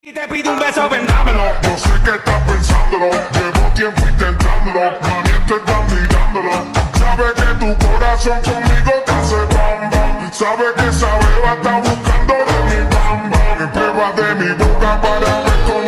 Y te pido un beso, vendámelo. Yo sé que estás pensándolo, llevo tiempo intentándolo, mami estoy mirándolo. Sabe que tu corazón conmigo te hace bam bam. Sabe que esa beba está buscando de mi bam bam. Me prueba de mi boca para ver cómo